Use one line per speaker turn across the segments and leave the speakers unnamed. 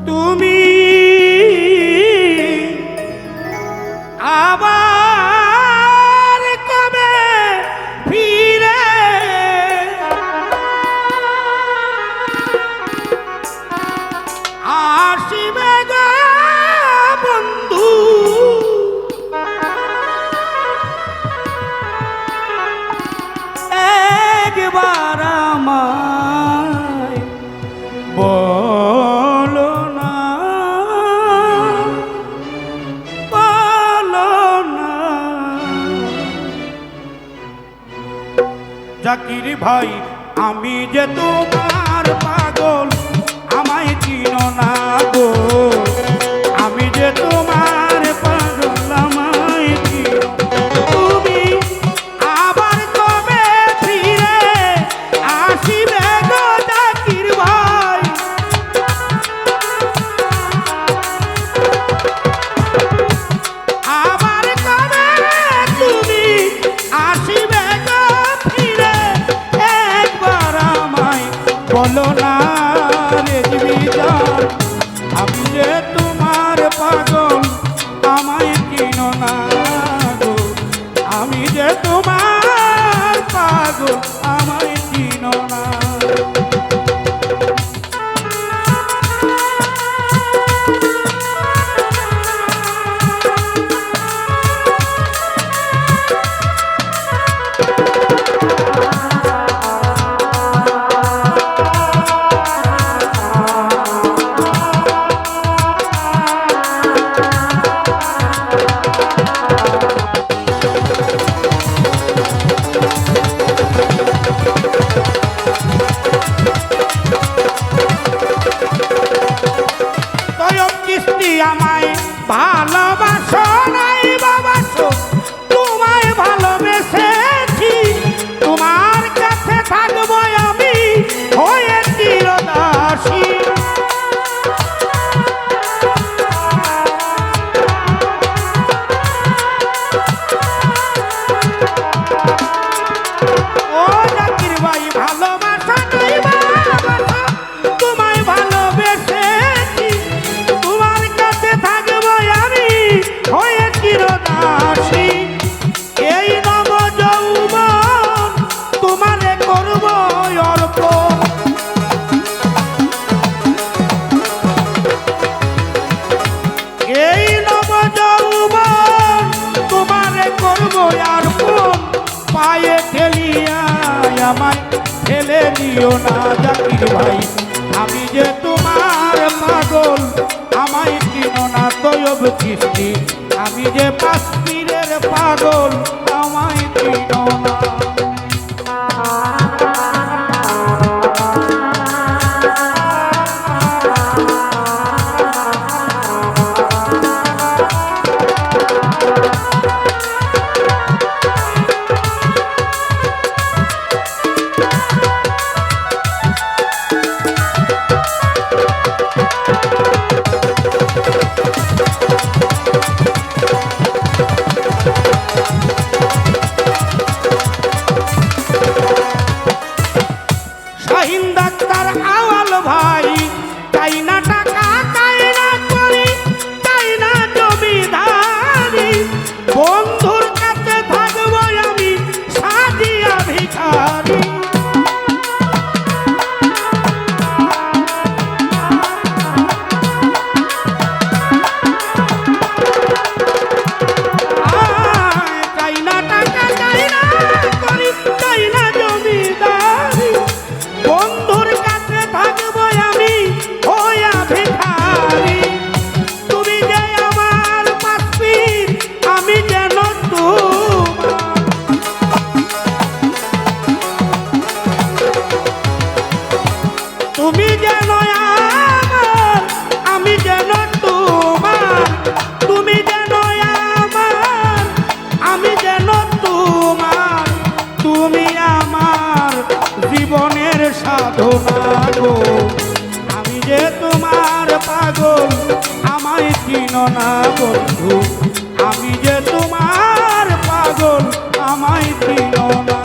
তুমি আবার কবে ফিরে আসিবে গো বন্ধু, একবার আমায় বলো না, বলো না। জাকির ভাই আমি যে তোমার পাগল, আমায় চিনো না গো, আমি যে তোমার পাগল, আমায় চিনো। তুমি আবার কবে ফিরে আসিবে গো জাকির ভাই, আবার কবে তুমি আসিবে গো ফিরে, একবার আমায় বলো না রে জীবিদার, আমি যে তোমার পাগল, আমায় চিনো না গো, আমি যে তোমার পাগল, আমায় চিনো না। আমায় ভালোবাসো নাই বাবাসো, তোমায় ভালোবেসেছি, তোমার কাছে থাকবো আমি হয়ে চিরদাসী। ও জাকির ভাই ভালোবাসা নাই বাবাসো, তোমায় ভালোবেসেছি, তোমার কাছে থাকবো আমি হয়ে চিরদাসী। এই নব যৌবন তোমারে করবো অর্পণ, এই নব যৌবন তোমারে করবো অর্পণ, পায়ে ঠেলিয়া আমায় ফেলে দিও না জাকির ভাই, আমি যে তোমার পাগল, আমায় চিনো না তৈব সৃষ্টি, আমি যে পাঁচ পীরের পাগল, আমায় চিনো না। শাহিন ডাক্তার আওয়াল ভাই, তাই না টাকা তাই না করি, তাই না জমিদারি, বন্ধুর কাছে থাকবো আমি সাজিয়া ভিখারি। তাই না টাকা তাই না করি, তাই না জমিদারি, বন্ধুর কাছে থাকবো আমি হইয়া ভিখারি। তুমি যে আমার পাঁচ পীর, আমি যেন তোমার, তুমি যেন আমার, আমি যেন তোমার, তুমি যেন আমার, আমি যেন তোমার, তুমি আমার জীবনের সাধনা গো, আমি যে তোমার পাগল, আমায় চিনো না বন্ধু, আমি যে তোমার পাগল, আমায় চিনো না।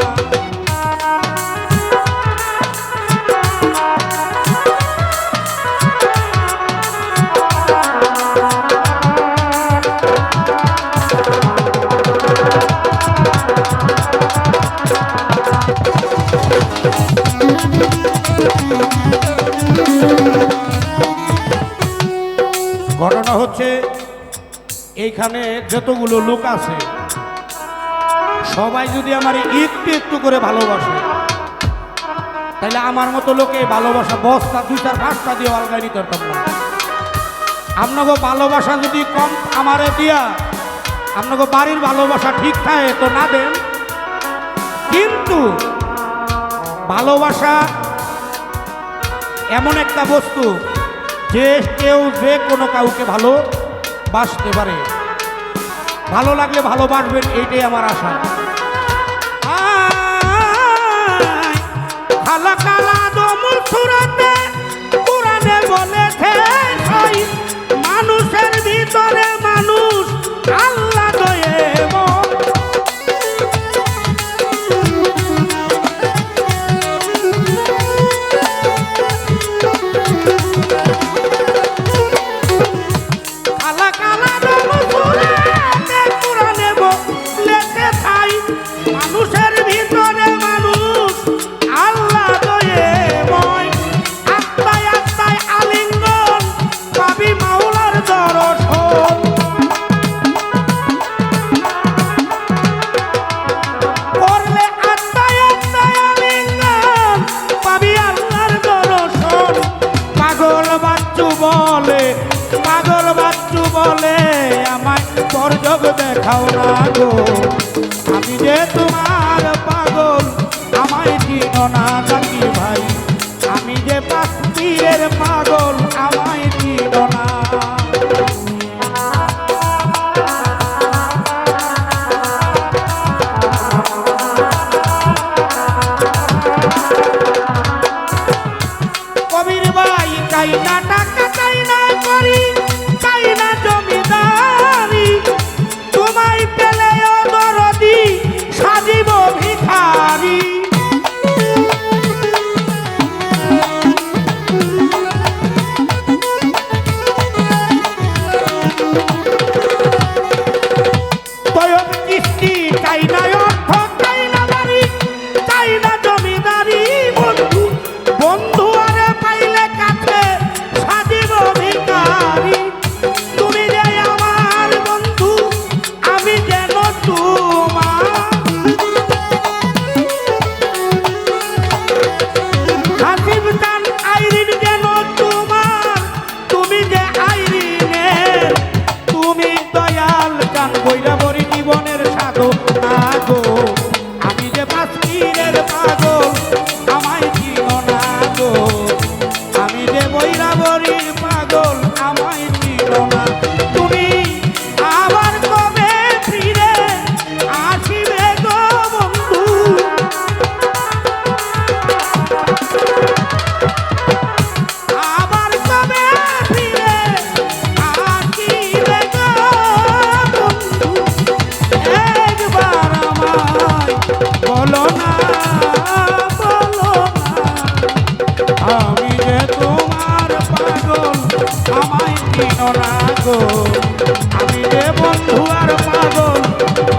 এইখানে যতগুলো লোক আছে সবাই যদি আমার একটু একটু করে ভালোবাসে, তাহলে আমার মতো লোকে ভালোবাসা বস্তা 2-4-5টা দিয়ে আলগাই নিতে পারতাম না। আপনাকে ভালোবাসা যদি কম আমারে দিয়া আপনাকে বাড়ির ভালোবাসা ঠিক থাকে তো না দেন, কিন্তু ভালোবাসা এমন একটা বস্তু যে কেউ যে কোনো কাউকে ভালোবাসতে পারে। ভালো লাগলে ভালোবাসবেন, এইটাই আমার আশা। কালা কালা দমুল সুরাতে কোরআনে বলেছে মানুষের ভিতরে মানুষ আল্লাহ দয়েব। কালা কালা দমুল সুরাতে কোরআনে বলেছে মানুষের ভিতরে মানুষ আল্লাহ দয়েবই। আত্মায় আত্মায় আলিঙ্গন পাবি মাওলার দর্শন। করলে আত্মায় আত্মায় আলিঙ্গন পাবি আল্লাহর দর্শন। পাগল বাচ্চু বলে, পাগল বাচ্চু বলে আমায় পরজগ দেখাও না গো। আমি যে তোমার পাগল আমায় চিনো না জাকির ভাই। আমি যে পাখির পাগল আমায় চিনো না। কবির ভাই চাই না টাকা, চাই না করি, চাই না জমিদারি। তোমায় পেলে দরদি সাজিব ভিখারি। তয়ব কিস্তি চাই না, অর্থ চাই না, বাড়ি চাই না, জমিদারি। বন্ধু বন্ধু আরে পাইলে কাছে সাজিব ভিখারি। তুমি যে আমার বন্ধু আমি যেন তোমার। হাসিব চান আইরিন যেন তোমার, তুমি যে আইরিনের। তুমি দয়াল চান বইরা বরি জীবনের সাধো না গো। আমি যে পাখিরের পাগল আমায় চিনো না গো। আমি যে বইরা বরির পাগল আমায় চিনো না। তুমি আবার কবে ফিরে আসিবে গো বন্ধু। আবার কবে ফিরে আসিবে গো বন্ধু। একবার আমায় বলো না, বলো না। আমি যে তোমার পাগল আমায় চিনো না গো। আমি যে বন্ধু আর পাগল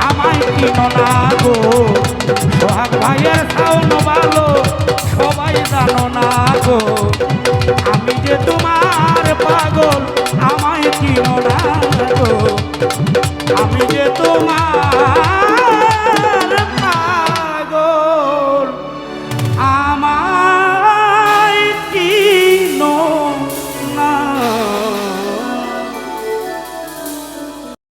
আমায় চিনো না গো। সোহাগ ভাইয়ের সাউন ভালো সবাই জানো না গো। আমি যে তোমার পাগল আমায় চিনো না গো। আমি যে তোমার